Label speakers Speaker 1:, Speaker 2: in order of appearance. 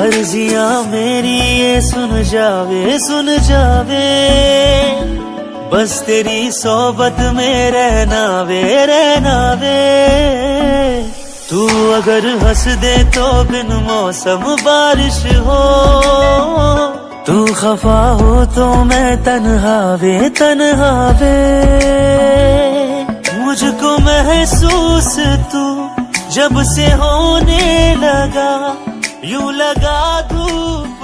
Speaker 1: अर्जियां मेरी ये सुन जावे बस तेरी सोबत में रहना वे तू अगर हंस दे तो बिन मौसम बारिश हो, तू खफा हो तो मैं तन्हा वे मुझको महसूस तू जब से होने लगा, यूं लगा धूप